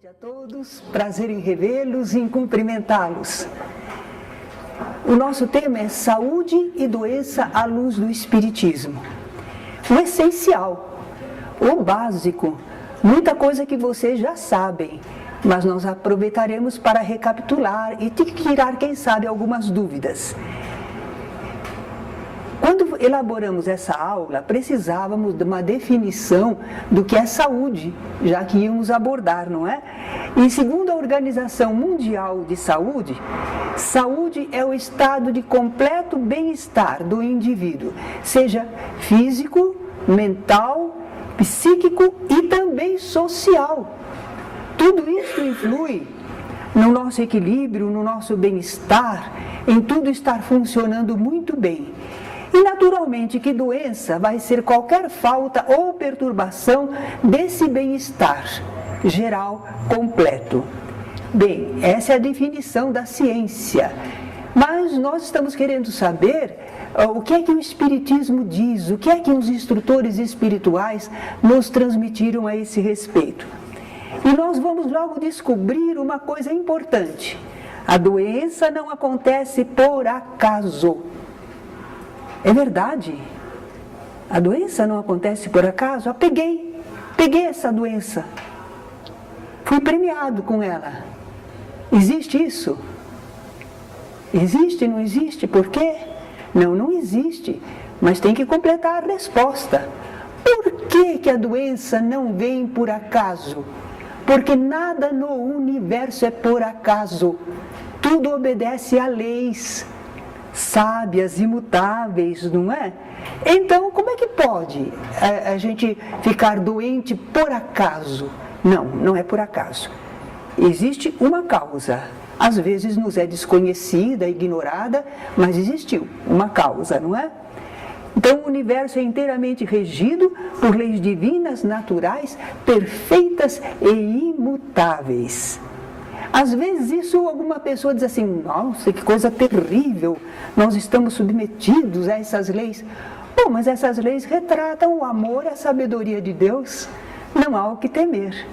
noite a todos, prazer em revê-los e em cumprimentá-los. O nosso tema é saúde e doença à luz do Espiritismo. O essencial, o básico, muita coisa que vocês já sabem, mas nós aproveitaremos para recapitular e tirar, quem sabe, algumas dúvidas. Quando elaboramos essa aula, precisávamos de uma definição do que é saúde, já que íamos abordar, não é? E segundo a Organização Mundial de Saúde, saúde é o estado de completo bem-estar do indivíduo, seja físico, mental, psíquico e também social. Tudo isso influi no nosso equilíbrio, no nosso bem-estar, em tudo estar funcionando muito bem. E naturalmente que doença vai ser qualquer falta ou perturbação desse bem-estar geral completo. Bem, essa é a definição da ciência. Mas nós estamos querendo saber o que é que o Espiritismo diz, o que é que os instrutores espirituais nos transmitiram a esse respeito. E nós vamos logo descobrir uma coisa importante. A doença não acontece por acaso. É verdade. A doença não acontece por acaso. Peguei essa doença. Fui premiado com ela. Existe isso? Existe, não existe? Por quê? Não existe. Mas tem que completar a resposta. Por que a doença não vem por acaso? Porque nada no universo é por acaso. Tudo obedece a leis sábias, imutáveis, não é? Então, como é que pode a gente ficar doente por acaso? Não é por acaso. Existe uma causa. Às vezes nos é desconhecida, ignorada, mas existiu uma causa, não é? Então, o universo é inteiramente regido por leis divinas, naturais, perfeitas e imutáveis. Às vezes isso alguma pessoa diz assim, nossa, que coisa terrível, nós estamos submetidos a essas leis. Bom, mas essas leis retratam o amor e a sabedoria de Deus, não há o que temer.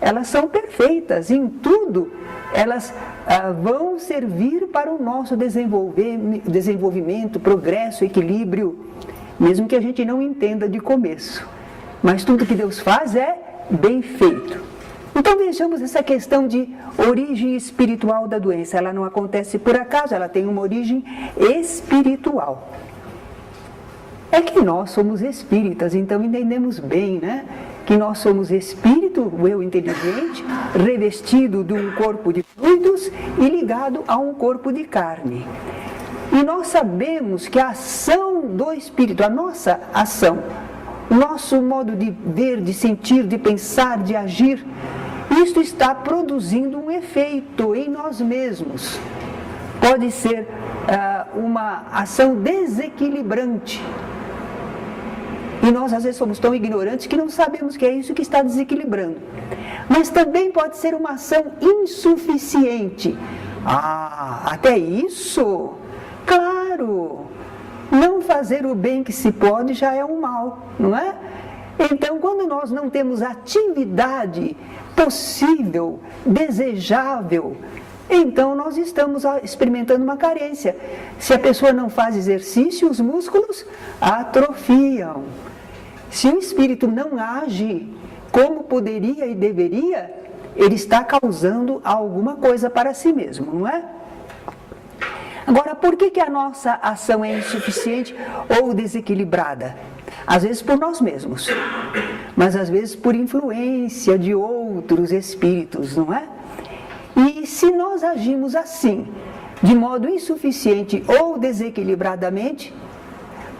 Elas são perfeitas, em tudo elas vão servir para o nosso desenvolvimento, progresso, equilíbrio, mesmo que a gente não entenda de começo. Mas tudo que Deus faz é bem feito. Então vejamos essa questão de origem espiritual da doença. Ela não acontece por acaso, ela tem uma origem espiritual. É que nós somos espíritas, então entendemos bem, né? Que nós somos espírito, o eu inteligente, revestido de um corpo de fluidos e ligado a um corpo de carne. E nós sabemos que a ação do espírito, a nossa ação, o nosso modo de ver, de sentir, de pensar, de agir, isto está produzindo um efeito em nós mesmos. Pode ser uma ação desequilibrante. E nós às vezes somos tão ignorantes que não sabemos que é isso que está desequilibrando. Mas também pode ser uma ação insuficiente. Até isso? Claro! Não fazer o bem que se pode já é um mal, não é? Então, quando nós não temos atividade possível, desejável, então nós estamos experimentando uma carência. Se a pessoa não faz exercício, os músculos atrofiam. Se o espírito não age como poderia e deveria, ele está causando alguma coisa para si mesmo, não é? Agora, por que a nossa ação é insuficiente ou desequilibrada? Às vezes por nós mesmos, mas às vezes por influência de outros espíritos, não é? E se nós agimos assim, de modo insuficiente ou desequilibradamente,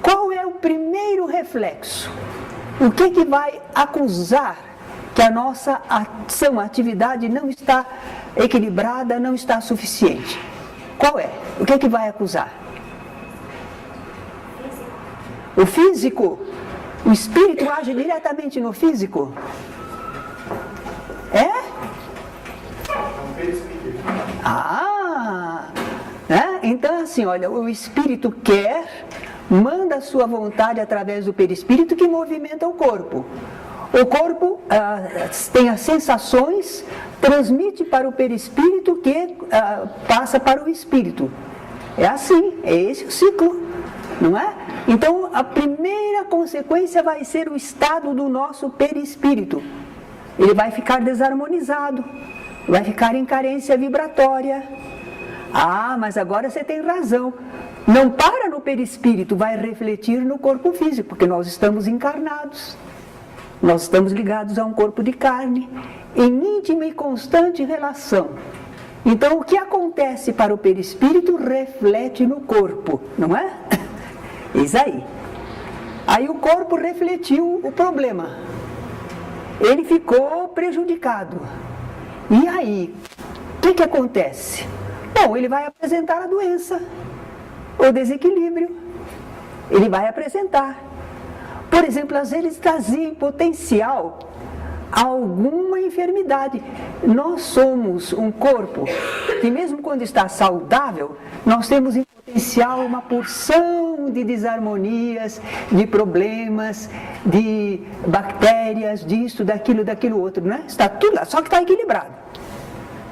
qual é o primeiro reflexo? O que vai acusar que a nossa ação, a atividade não está equilibrada, não está suficiente? Qual é? O que vai acusar? O físico? O espírito age diretamente no físico? É? Então assim, olha, o espírito quer, manda a sua vontade através do perispírito que movimenta o corpo. O corpo tem as sensações, transmite para o perispírito, que passa para o espírito. É assim, é esse o ciclo, não é? Então, a primeira consequência vai ser o estado do nosso perispírito. Ele vai ficar desarmonizado, vai ficar em carência vibratória. Ah, mas agora você tem razão. Não para no perispírito, vai refletir no corpo físico, porque nós estamos encarnados. Nós estamos ligados a um corpo de carne, em íntima e constante relação. Então, o que acontece para o perispírito reflete no corpo, não é? Eis aí. Aí o corpo refletiu o problema. Ele ficou prejudicado. E aí, o que acontece? Bom, ele vai apresentar a doença, o desequilíbrio. Ele vai apresentar. Por exemplo, às vezes trazia em potencial alguma enfermidade. Nós somos um corpo que, mesmo quando está saudável, nós temos em potencial uma porção de desarmonias, de problemas, de bactérias, disso, daquilo outro, né? Está tudo lá, só que está equilibrado.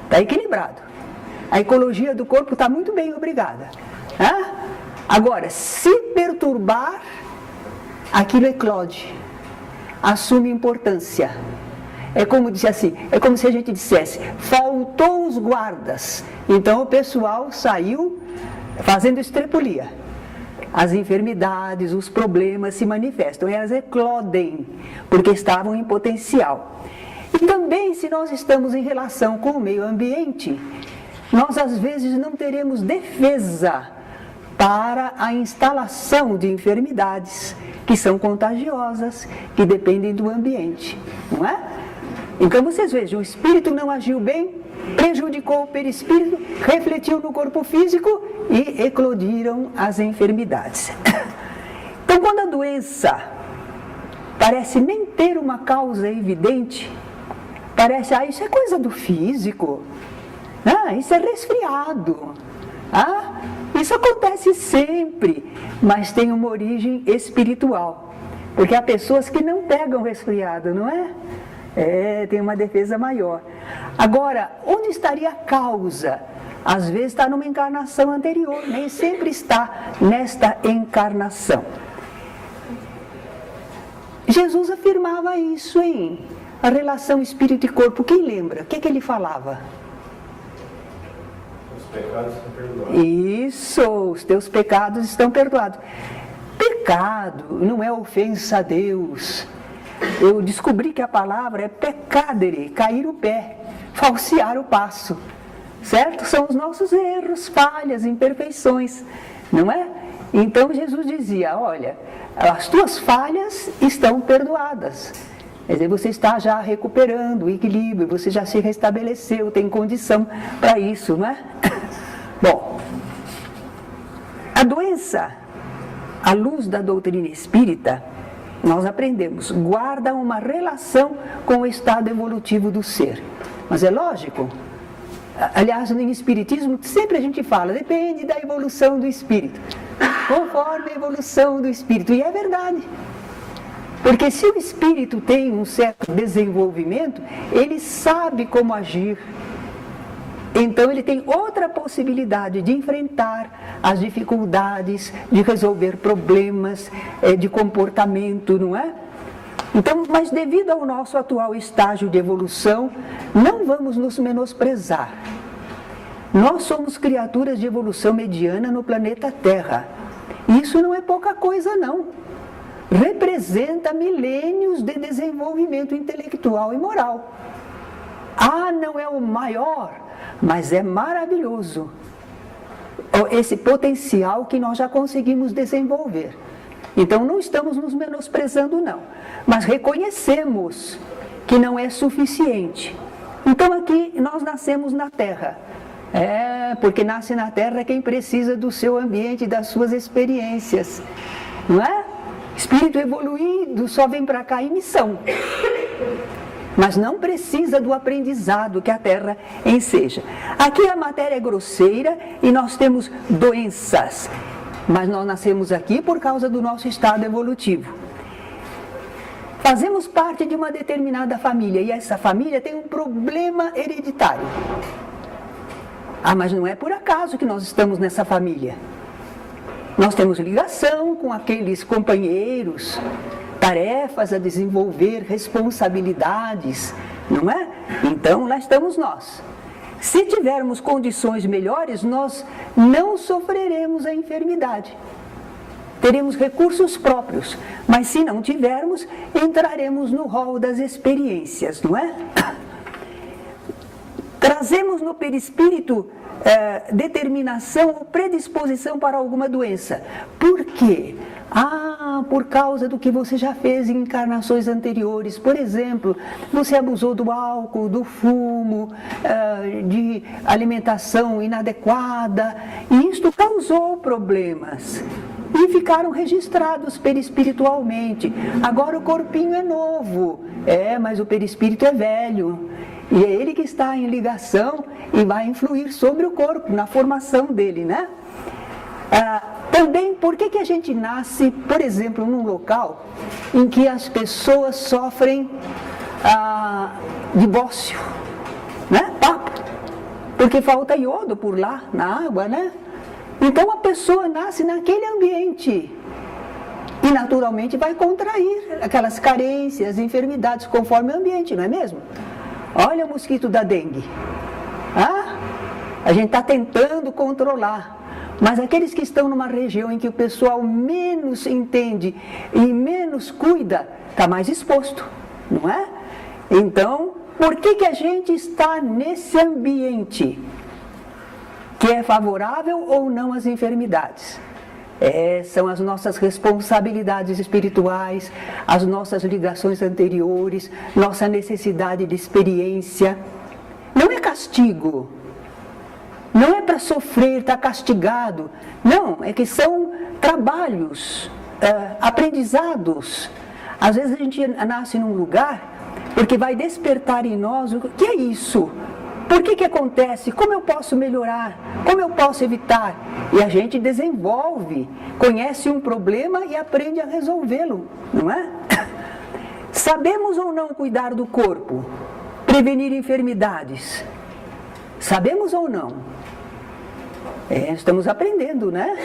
Está equilibrado. A ecologia do corpo está muito bem, obrigada. Agora, se perturbar, aquilo eclode, assume importância. É como disse assim, é como se a gente dissesse, faltou os guardas. Então o pessoal saiu fazendo estrepulia. As enfermidades, os problemas se manifestam, elas eclodem, porque estavam em potencial. E também, se nós estamos em relação com o meio ambiente, nós às vezes não teremos defesa para a instalação de enfermidades que são contagiosas, que dependem do ambiente, não é? Então vocês vejam, o espírito não agiu bem, prejudicou o perispírito, refletiu no corpo físico e eclodiram as enfermidades. Então, quando a doença parece nem ter uma causa evidente, parece, isso é coisa do físico, isso é resfriado, isso acontece sempre, mas tem uma origem espiritual, porque há pessoas que não pegam resfriado, não é? Tem uma defesa maior. Agora, onde estaria a causa? Às vezes está numa encarnação anterior, nem sempre está nesta encarnação. Jesus afirmava isso em a relação espírito e corpo. Quem lembra? O que ele falava? Os pecados estão perdoados. Isso, os teus pecados estão perdoados. Pecado não é ofensa a Deus. Eu descobri que a palavra é pecadere, cair o pé, falsear o passo, certo? São os nossos erros, falhas, imperfeições, não é? Então Jesus dizia, olha, as tuas falhas estão perdoadas. Quer dizer, você está já recuperando o equilíbrio, você já se restabeleceu, tem condição para isso, não é? Bom, a doença, à luz da doutrina espírita, nós aprendemos, guarda uma relação com o estado evolutivo do ser. Mas é lógico, aliás, no espiritismo sempre a gente fala, depende da evolução do espírito, conforme a evolução do espírito, e é verdade. Porque se o espírito tem um certo desenvolvimento, ele sabe como agir. Então ele tem outra possibilidade de enfrentar as dificuldades, de resolver problemas, de comportamento, não é? Então, mas devido ao nosso atual estágio de evolução, não vamos nos menosprezar. Nós somos criaturas de evolução mediana no planeta Terra. Isso não é pouca coisa, não. Representa milênios de desenvolvimento intelectual e moral. Não é o maior, mas é maravilhoso esse potencial que nós já conseguimos desenvolver. Então não estamos nos menosprezando, não, mas reconhecemos que não é suficiente. Então aqui nós nascemos na Terra, porque nasce na Terra quem precisa do seu ambiente, das suas experiências, não é? Espírito evoluído só vem para cá em missão, mas não precisa do aprendizado que a Terra enseja. Aqui a matéria é grosseira e nós temos doenças, mas nós nascemos aqui por causa do nosso estado evolutivo. Fazemos parte de uma determinada família e essa família tem um problema hereditário. Ah, mas não é por acaso que nós estamos nessa família. Nós temos ligação com aqueles companheiros, tarefas a desenvolver, responsabilidades, não é? Então lá estamos nós. Se tivermos condições melhores, nós não sofreremos a enfermidade. Teremos recursos próprios, mas se não tivermos, entraremos no rol das experiências, não é? Trazemos no perispírito determinação ou predisposição para alguma doença. Por quê? Ah, por causa do que você já fez em encarnações anteriores. Por exemplo, você abusou do álcool, do fumo, de alimentação inadequada, e isto causou problemas. E ficaram registrados perispiritualmente. Agora o corpinho é novo, mas o perispírito é velho. E é ele que está em ligação e vai influir sobre o corpo, na formação dele, né? Também, por que a gente nasce, por exemplo, num local em que as pessoas sofrem de bócio, né? Papo. Porque falta iodo por lá, na água, né? Então a pessoa nasce naquele ambiente e naturalmente vai contrair aquelas carências, enfermidades conforme o ambiente, não é mesmo? Olha o mosquito da dengue. A gente está tentando controlar. Mas aqueles que estão numa região em que o pessoal menos entende e menos cuida, está mais exposto, não é? Então, por que a gente está nesse ambiente que é favorável ou não às enfermidades? São as nossas responsabilidades espirituais, as nossas ligações anteriores, nossa necessidade de experiência. Não é castigo. Não é para sofrer, estar castigado. Não, é que são trabalhos, aprendizados. Às vezes a gente nasce num lugar porque vai despertar em nós o que é isso? Por que acontece? Como eu posso melhorar? Como eu posso evitar? E a gente desenvolve, conhece um problema e aprende a resolvê-lo, não é? Sabemos ou não cuidar do corpo? Prevenir enfermidades? Sabemos ou não? Estamos aprendendo, né?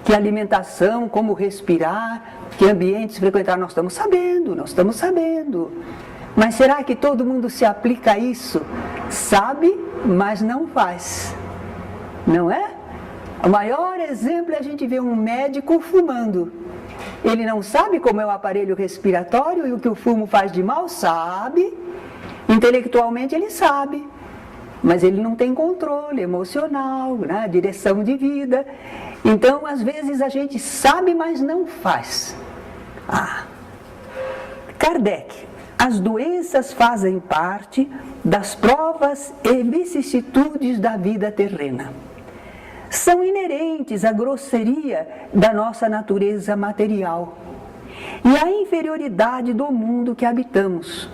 Que alimentação, como respirar, que ambientes frequentar, nós estamos sabendo. Mas será que todo mundo se aplica a isso? Sabe, mas não faz. Não é? O maior exemplo é a gente ver um médico fumando. Ele não sabe como é o aparelho respiratório e o que o fumo faz de mal? Sabe. Intelectualmente ele sabe. Mas ele não tem controle emocional, né? Direção de vida. Então, às vezes, a gente sabe, mas não faz. Kardec. As doenças fazem parte das provas e vicissitudes da vida terrena. São inerentes à grosseria da nossa natureza material e à inferioridade do mundo que habitamos.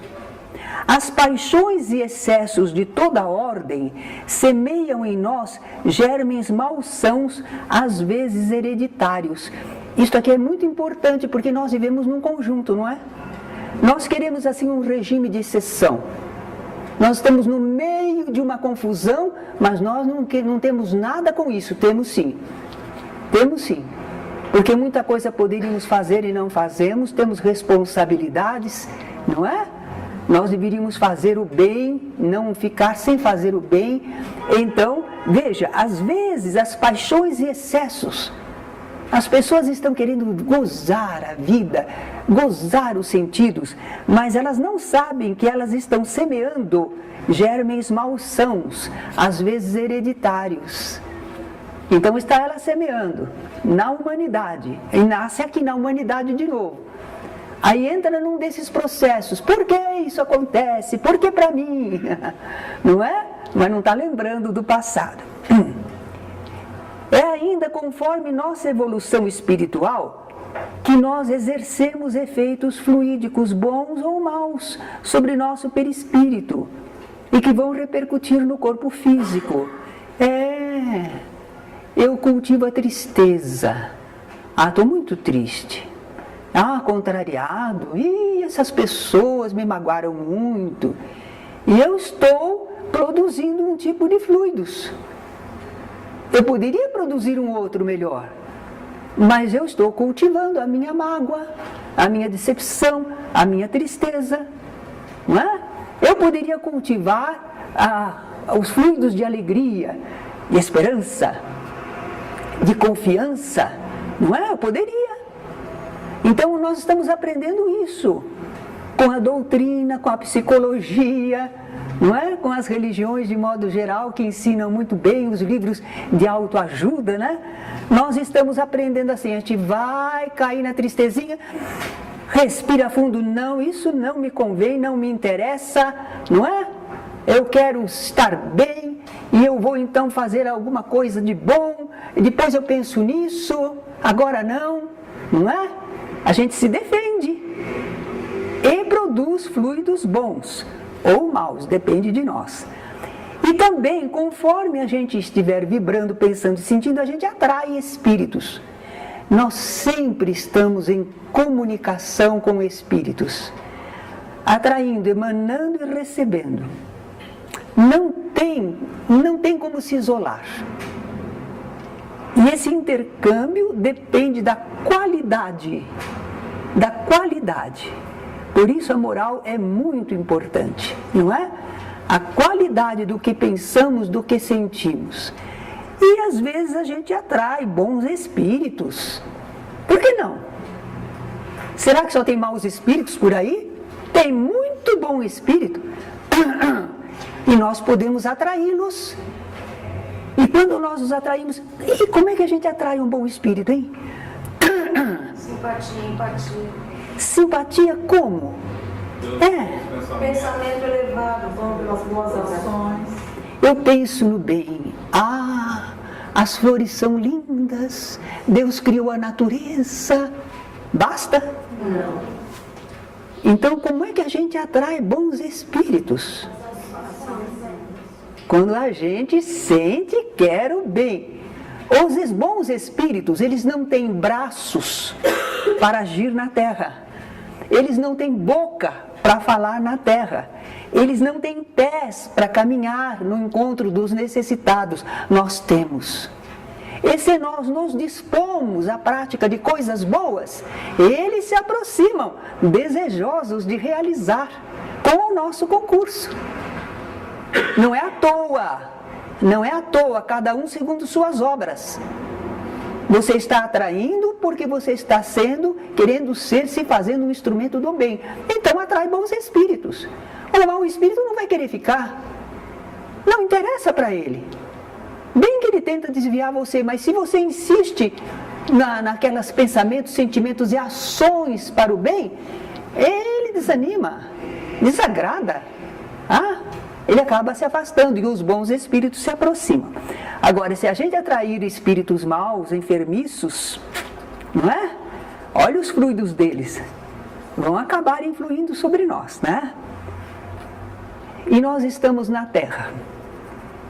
As paixões e excessos de toda ordem semeiam em nós germes malsãos, às vezes hereditários. Isto aqui é muito importante porque nós vivemos num conjunto, não é? Nós queremos assim um regime de exceção. Nós estamos no meio de uma confusão, mas nós não temos nada com isso. Temos sim. Porque muita coisa poderíamos fazer e não fazemos, temos responsabilidades, não é? Nós deveríamos fazer o bem, não ficar sem fazer o bem. Então, veja, às vezes as paixões e excessos, as pessoas estão querendo gozar a vida, gozar os sentidos, mas elas não sabem que elas estão semeando germes malsãos, às vezes hereditários. Então está ela semeando na humanidade, e nasce aqui na humanidade de novo. Aí entra num desses processos. Por que isso acontece? Por que para mim? Não é? Mas não está lembrando do passado. É ainda conforme nossa evolução espiritual que nós exercemos efeitos fluídicos bons ou maus sobre nosso perispírito e que vão repercutir no corpo físico. Eu cultivo a tristeza. Estou muito triste. contrariado, e essas pessoas me magoaram muito, e eu estou produzindo um tipo de fluidos. Eu poderia produzir um outro melhor, mas eu estou cultivando a minha mágoa, a minha decepção, a minha tristeza, não é? Eu poderia cultivar os fluidos de alegria, de esperança, de confiança, não é? Eu poderia. Então nós estamos aprendendo isso com a doutrina, com a psicologia, não é? Com as religiões de modo geral, que ensinam muito bem, os livros de autoajuda, né? Nós estamos aprendendo assim, a gente vai cair na tristezinha, respira fundo, não, isso não me convém, não me interessa, não é? Eu quero estar bem e eu vou então fazer alguma coisa de bom, e depois eu penso nisso, agora não é? A gente se defende e produz fluidos bons ou maus, depende de nós. E também, conforme a gente estiver vibrando, pensando e sentindo, a gente atrai espíritos. Nós sempre estamos em comunicação com espíritos, atraindo, emanando e recebendo. Não tem como se isolar. E esse intercâmbio depende da qualidade. Por isso a moral é muito importante, não é? A qualidade do que pensamos, do que sentimos. E às vezes a gente atrai bons espíritos. Por que não? Será que só tem maus espíritos por aí? Tem muito bom espírito. E nós podemos atraí-los. E quando nós os atraímos, e como é que a gente atrai um bom espírito, hein? Simpatia, empatia. Simpatia como? Pensamento elevado, bom pelas boas ações. Eu penso no bem. As flores são lindas. Deus criou a natureza. Basta? Não. Então, como é que a gente atrai bons espíritos? Quando a gente sente e quer o bem. Os bons espíritos, eles não têm braços para agir na terra. Eles não têm boca para falar na terra. Eles não têm pés para caminhar no encontro dos necessitados. Nós temos. E se nós nos dispomos à prática de coisas boas, eles se aproximam, desejosos de realizar com o nosso concurso. Não é à toa, cada um segundo suas obras. Você está atraindo porque você está querendo ser, se fazendo um instrumento do bem. Então atrai bons espíritos. O mau espírito não vai querer ficar. Não interessa para ele. Bem que ele tenta desviar você, mas se você insiste naquelas pensamentos, sentimentos e ações para o bem, ele desanima, desagrada. Ele acaba se afastando e os bons espíritos se aproximam. Agora, se a gente atrair espíritos maus, enfermiços, não é? Olha os fluidos deles. Vão acabar influindo sobre nós, né? E nós estamos na Terra.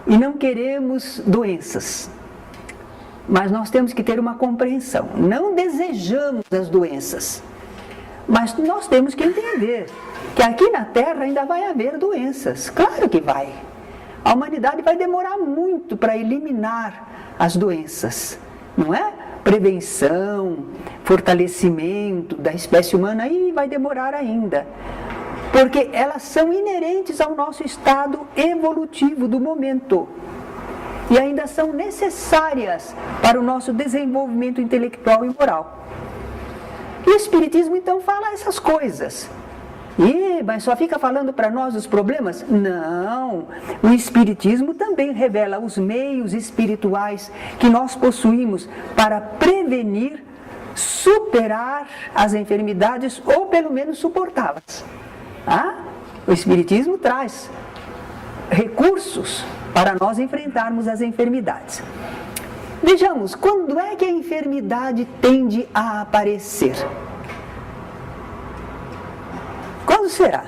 E não queremos doenças. Mas nós temos que ter uma compreensão. Não desejamos as doenças. Mas nós temos que entender que aqui na Terra ainda vai haver doenças. Claro que vai. A humanidade vai demorar muito para eliminar as doenças, não é? Prevenção, fortalecimento da espécie humana, aí vai demorar ainda. Porque elas são inerentes ao nosso estado evolutivo do momento. E ainda são necessárias para o nosso desenvolvimento intelectual e moral. E o Espiritismo então fala essas coisas. Mas só fica falando para nós os problemas? Não, o Espiritismo também revela os meios espirituais que nós possuímos para prevenir, superar as enfermidades ou pelo menos suportá-las. O Espiritismo traz recursos para nós enfrentarmos as enfermidades. Vejamos, quando é que a enfermidade tende a aparecer? Quando será?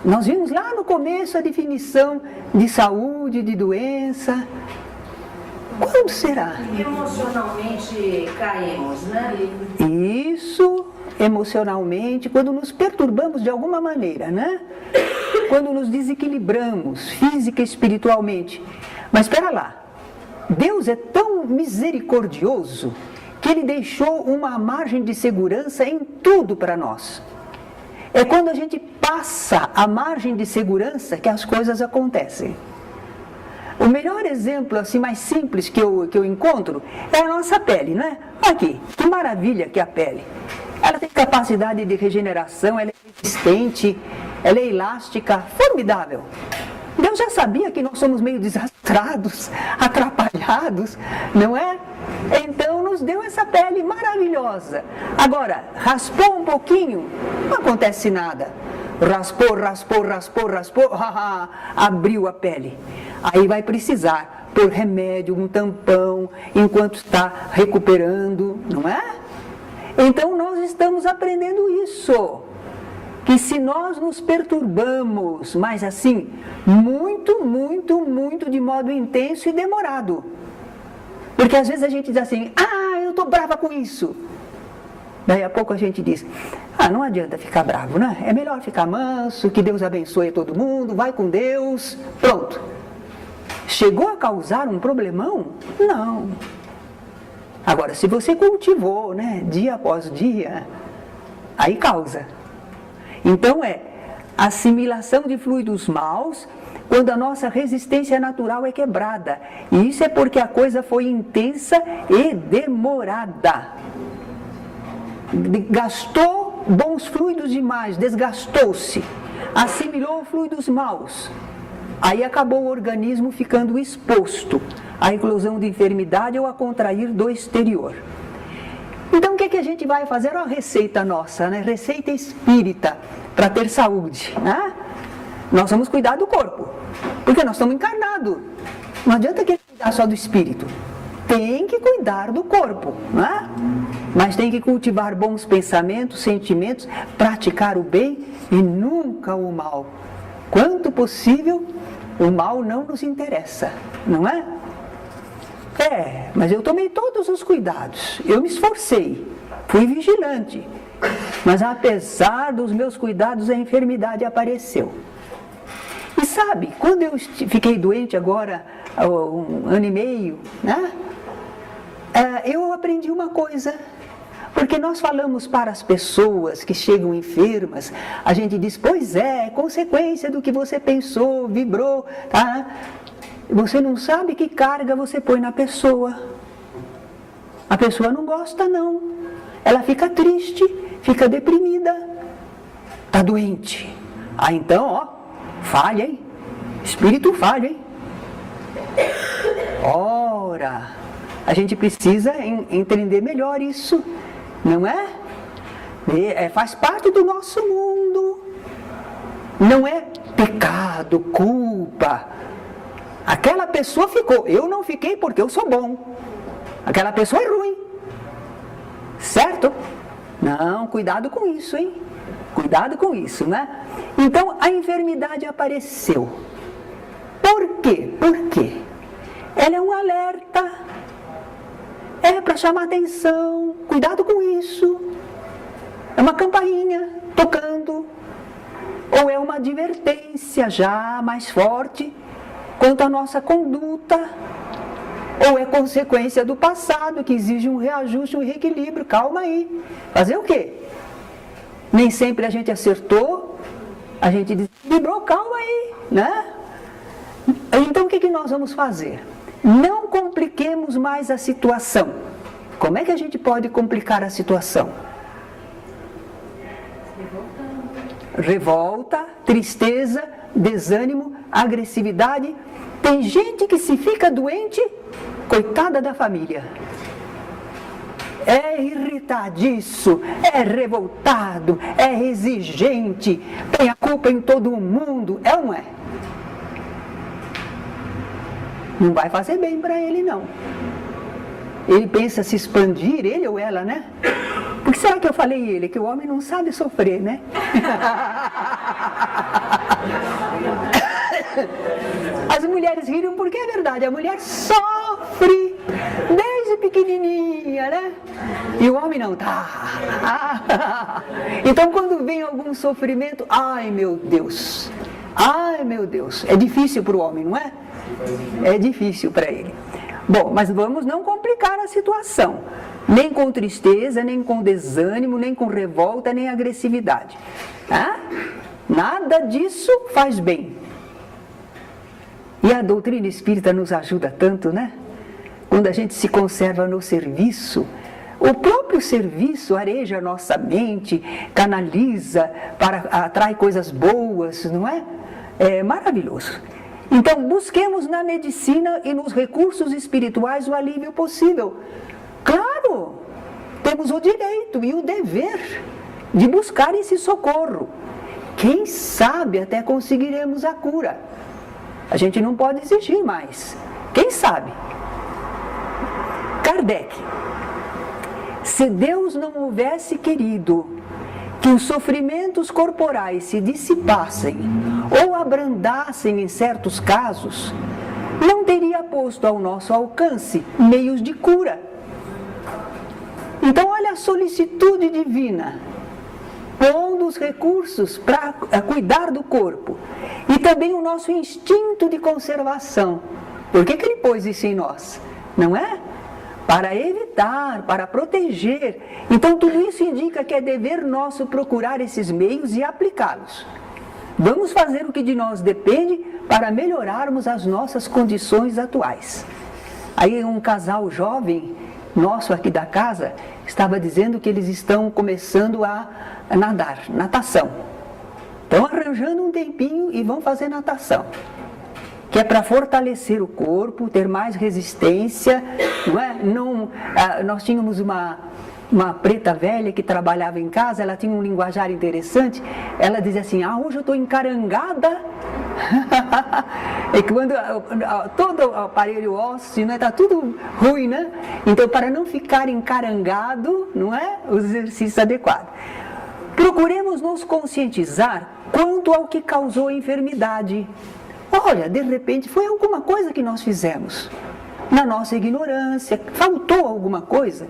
Nós vimos lá no começo a definição de saúde, de doença. Quando será? Emocionalmente caímos, né? Isso, emocionalmente, quando nos perturbamos de alguma maneira, né? Quando nos desequilibramos física e espiritualmente. Mas espera lá, Deus é tão misericordioso que Ele deixou uma margem de segurança em tudo para nós. É quando a gente passa a margem de segurança que as coisas acontecem. O melhor exemplo, assim, mais simples que eu encontro é a nossa pele, né? Aqui, que maravilha que é a pele. Ela tem capacidade de regeneração, ela é resistente, ela é elástica, formidável. Deus já sabia que nós somos meio desastrados, atrapalhados, não é? Então nos deu essa pele maravilhosa. Agora, raspou um pouquinho, não acontece nada. Raspou, abriu a pele. Aí vai precisar pôr remédio, um tampão, enquanto está recuperando, não é? Então nós estamos aprendendo isso. Que se nós nos perturbamos, mas assim, muito de modo intenso e demorado. Porque às vezes a gente diz assim, eu estou brava com isso. Daí a pouco a gente diz, não adianta ficar bravo, né? É melhor ficar manso, que Deus abençoe todo mundo, vai com Deus, pronto. Chegou a causar um problemão? Não. Agora, se você cultivou, né, dia após dia, aí causa. Então é assimilação de fluidos maus quando a nossa resistência natural é quebrada. E isso é porque a coisa foi intensa e demorada. Gastou bons fluidos demais, desgastou-se, assimilou fluidos maus. Aí acabou o organismo ficando exposto à eclosão de enfermidade ou a contrair do exterior. Então o que a gente vai fazer? Uma receita nossa, né? Receita espírita para ter saúde, né? Nós vamos cuidar do corpo, porque nós estamos encarnados. Não adianta que cuidar só do espírito. Tem que cuidar do corpo, né? Mas tem que cultivar bons pensamentos, sentimentos, praticar o bem e nunca o mal. Quanto possível, o mal não nos interessa, não é? Mas eu tomei todos os cuidados, eu me esforcei, fui vigilante, mas apesar dos meus cuidados, a enfermidade apareceu. E sabe, quando eu fiquei doente agora, há um ano e meio, né? Eu aprendi uma coisa, porque nós falamos para as pessoas que chegam enfermas, a gente diz, pois é consequência do que você pensou, vibrou, tá? Você não sabe que carga você põe na pessoa. A pessoa não gosta, não. Ela fica triste, fica deprimida, está doente. Então, falha, hein? Espírito falha, hein? Ora, a gente precisa entender melhor isso, não é? Faz parte do nosso mundo. Não é pecado, culpa. Aquela pessoa ficou, eu não fiquei porque eu sou bom. Aquela pessoa é ruim. Certo? Não, cuidado com isso, hein? Cuidado com isso, né? Então, a enfermidade apareceu. Por quê? Por quê? Ela é um alerta. É para chamar atenção. Cuidado com isso. É uma campainha tocando. Ou é uma advertência já mais forte quanto à nossa conduta, ou é consequência do passado que exige um reajuste, um reequilíbrio. Calma aí, fazer o quê? Nem sempre a gente acertou, a gente desequilibrou, calma aí, né? Então o que nós vamos fazer? Não compliquemos mais a situação. Como é que a gente pode complicar a situação? Revolta, tristeza, desânimo, agressividade. Tem gente que se fica doente, coitada da família. É irritadiço, é revoltado, é exigente, tem a culpa em todo o mundo, é ou não é? Não vai fazer bem para ele, não. Ele pensa se expandir, ele ou ela, né? Por que será que eu falei ele? Que o homem não sabe sofrer, né? As mulheres mulheres riram porque é verdade, a mulher sofre desde pequenininha, né? E o homem não tá. Então quando vem algum sofrimento, ai meu Deus, é difícil para o homem, não é? É difícil para ele. Bom, mas vamos não complicar a situação, nem com tristeza, nem com desânimo, nem com revolta, nem agressividade. Tá? Nada disso faz bem. E a doutrina espírita nos ajuda tanto, né? Quando a gente se conserva no serviço, o próprio serviço areja a nossa mente, canaliza, atrai coisas boas, não é? É maravilhoso. Então, busquemos na medicina e nos recursos espirituais o alívio possível. Claro, temos o direito e o dever de buscar esse socorro. Quem sabe até conseguiremos a cura. A gente não pode exigir mais. Quem sabe? Kardec. Se Deus não houvesse querido que os sofrimentos corporais se dissipassem ou abrandassem em certos casos, não teria posto ao nosso alcance meios de cura. Então, olha a solicitude divina, pondo os recursos para cuidar do corpo e também o nosso instinto de conservação. Por que ele pôs isso em nós? Não é? Para evitar, para proteger. Então tudo isso indica que é dever nosso procurar esses meios e aplicá-los. Vamos fazer o que de nós depende para melhorarmos as nossas condições atuais. Aí um casal jovem, nosso aqui da casa, estava dizendo que eles estão começando a nadar, natação. Estão arranjando um tempinho e vão fazer natação. Que é para fortalecer o corpo, ter mais resistência, não é? Nós tínhamos uma preta velha que trabalhava em casa, ela tinha um linguajar interessante, ela dizia assim, hoje eu estou encarangada, e quando todo o aparelho ósseo está tudo ruim, né? Então, para não ficar encarangado, não é? O exercício adequado. Procuremos nos conscientizar quanto ao que causou a enfermidade. Olha, de repente foi alguma coisa que nós fizemos, na nossa ignorância, faltou alguma coisa,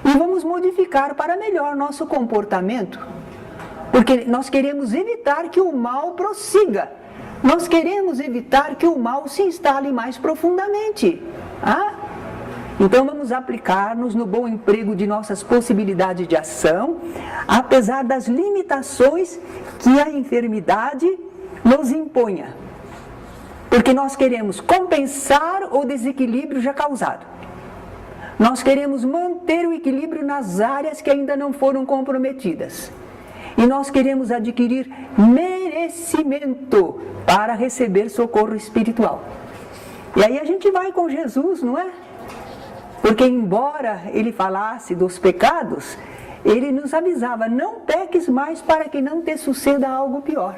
e vamos modificar para melhor nosso comportamento, porque nós queremos evitar que o mal prossiga, nós queremos evitar que o mal se instale mais profundamente. Então vamos aplicar-nos no bom emprego de nossas possibilidades de ação, apesar das limitações que a enfermidade nos imponha. Porque nós queremos compensar o desequilíbrio já causado. Nós queremos manter o equilíbrio nas áreas que ainda não foram comprometidas. E nós queremos adquirir merecimento para receber socorro espiritual. E aí a gente vai com Jesus, não é? Porque embora ele falasse dos pecados, ele nos avisava, não peques mais para que não te suceda algo pior.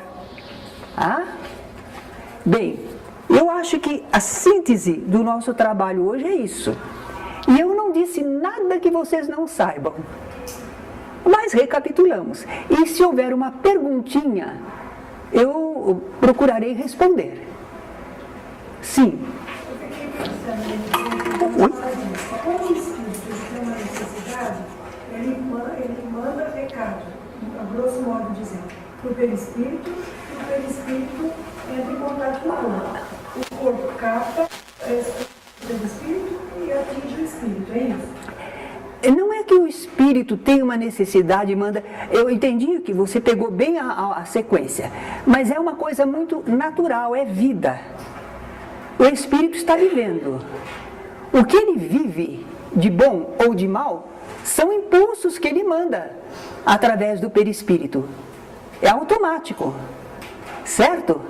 Bem, eu acho que a síntese do nosso trabalho hoje é isso. E eu não disse nada que vocês não saibam. Mas recapitulamos. E se houver uma perguntinha, eu procurarei responder. Sim. Como o espírito tem uma necessidade, ele manda recado, a grosso modo dizendo, para o perispírito, e o perispírito entra em contato com o corpo. O corpo capta o perispírito e atinge o espírito, é isso? Não é que o espírito tem uma necessidade e manda... Eu entendi que você pegou bem a sequência, mas é uma coisa muito natural, é vida. O espírito está vivendo. O que ele vive, de bom ou de mal, são impulsos que ele manda através do perispírito. É automático, certo?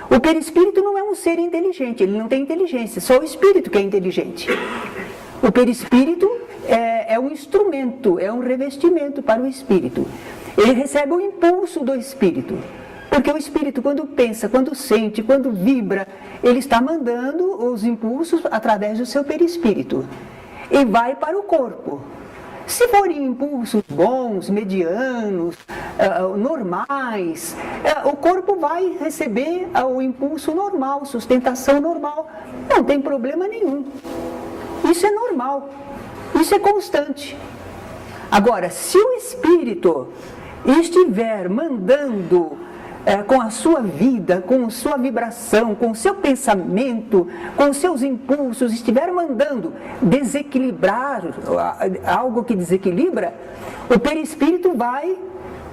O perispírito não é um ser inteligente, ele não tem inteligência, só o espírito que é inteligente. O perispírito é um instrumento, é um revestimento para o espírito. Ele recebe o impulso do espírito, porque o espírito, quando pensa, quando sente, quando vibra, ele está mandando os impulsos através do seu perispírito e vai para o corpo. Se forem impulsos bons, medianos, normais, o corpo vai receber o impulso normal, sustentação normal. Não tem problema nenhum. Isso é normal. Isso é constante. Agora, se o espírito estiver mandando com a sua vida, com sua vibração, com o seu pensamento, com os seus impulsos, estiver mandando desequilibrar algo que desequilibra, o perispírito vai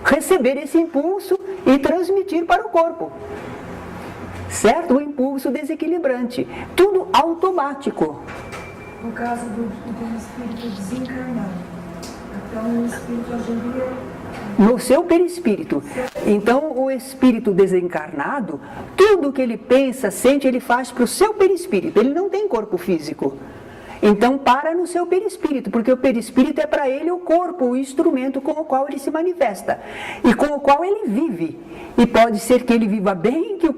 receber esse impulso e transmitir para o corpo. Certo? O impulso desequilibrante. Tudo automático. No caso do espírito desencarnado, então o espírito agiria no seu perispírito. Então, o espírito desencarnado, tudo que ele pensa, sente, ele faz para o seu perispírito. Ele não tem corpo físico. Então, para no seu perispírito, porque o perispírito é para ele o corpo, o instrumento com o qual ele se manifesta e com o qual ele vive. E pode ser que ele viva bem, que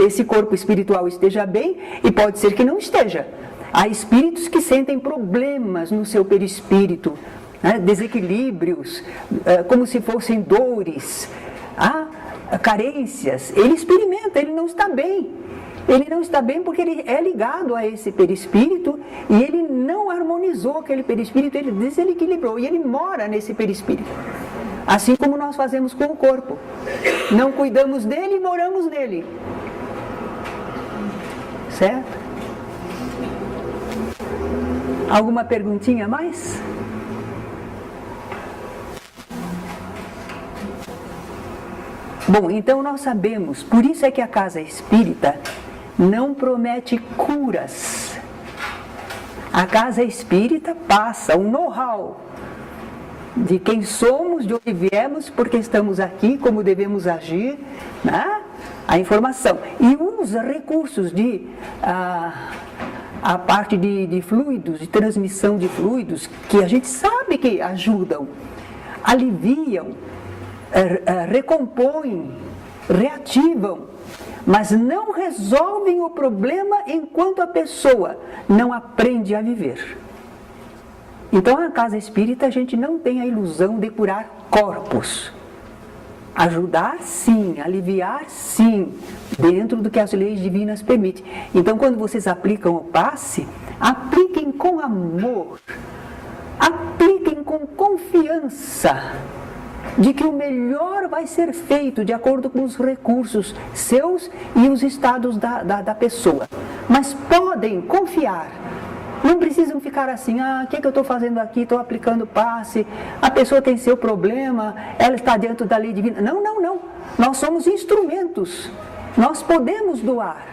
esse corpo espiritual esteja bem, e pode ser que não esteja. Há espíritos que sentem problemas no seu perispírito, desequilíbrios, como se fossem dores, carências. Ele experimenta, ele não está bem. Ele não está bem porque ele é ligado a esse perispírito e ele não harmonizou aquele perispírito, ele desequilibrou e ele mora nesse perispírito. Assim como nós fazemos com o corpo. Não cuidamos dele e moramos nele. Certo? Alguma perguntinha a mais? Bom, então nós sabemos, por isso é que a casa espírita não promete curas. A casa espírita passa um know-how de quem somos, de onde viemos, porque estamos aqui, como devemos agir, a informação. E usa recursos a parte de fluidos, de transmissão de fluidos, que a gente sabe que ajudam, aliviam, recompõem, reativam, mas não resolvem o problema enquanto a pessoa não aprende a viver. Então, na casa espírita, a gente não tem a ilusão de curar corpos. Ajudar, sim, aliviar, sim, dentro do que as leis divinas permitem. Então, quando vocês aplicam o passe, apliquem com amor, apliquem com confiança de que o melhor vai ser feito de acordo com os recursos seus e os estados da pessoa. Mas podem confiar. Não precisam ficar assim, o que eu estou fazendo aqui? Estou aplicando passe, a pessoa tem seu problema, ela está dentro da lei divina. Não. Nós somos instrumentos, nós podemos doar.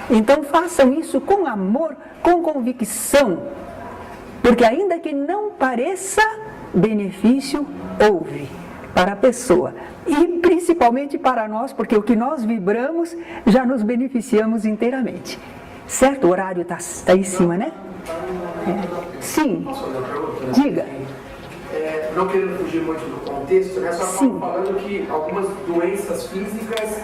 Então façam isso com amor, com convicção, porque ainda que não pareça, benefício houve para a pessoa. E principalmente para nós, porque o que nós vibramos, já nos beneficiamos inteiramente. Certo? O horário está em cima, né? Sim. Diga. Não querendo fugir muito do contexto, né? Só falando que algumas doenças físicas,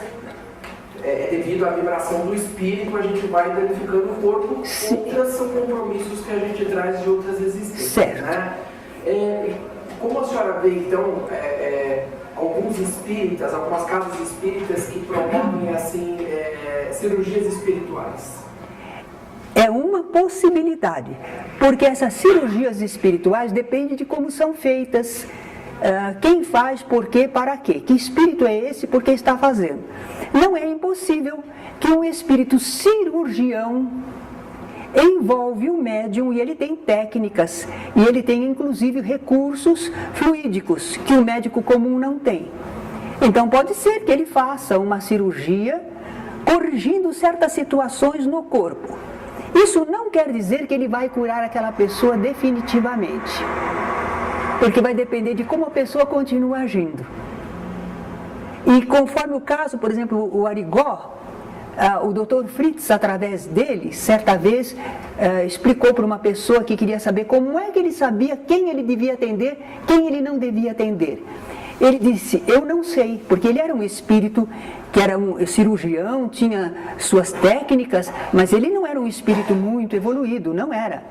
devido à vibração do espírito, a gente vai danificando o corpo. Sim. Outras são compromissos que a gente traz de outras existências. Certo. Né? Como a senhora vê, então, alguns espíritas, algumas casas espíritas que promovem, assim, cirurgias espirituais? É uma possibilidade, porque essas cirurgias espirituais dependem de como são feitas, quem faz, por quê, para quê, que espírito é esse, por que está fazendo. Não é impossível que um espírito cirurgião envolve o médium e ele tem técnicas, e ele tem inclusive recursos fluídicos que o médico comum não tem. Então pode ser que ele faça uma cirurgia corrigindo certas situações no corpo. Isso não quer dizer que ele vai curar aquela pessoa definitivamente, porque vai depender de como a pessoa continua agindo. E conforme o caso, por exemplo, o Arigó, o Dr. Fritz, através dele, certa vez, explicou para uma pessoa que queria saber como é que ele sabia quem ele devia atender, quem ele não devia atender. Ele disse, eu não sei, porque ele era um espírito que era um cirurgião, tinha suas técnicas, mas ele não era um espírito muito evoluído, não era.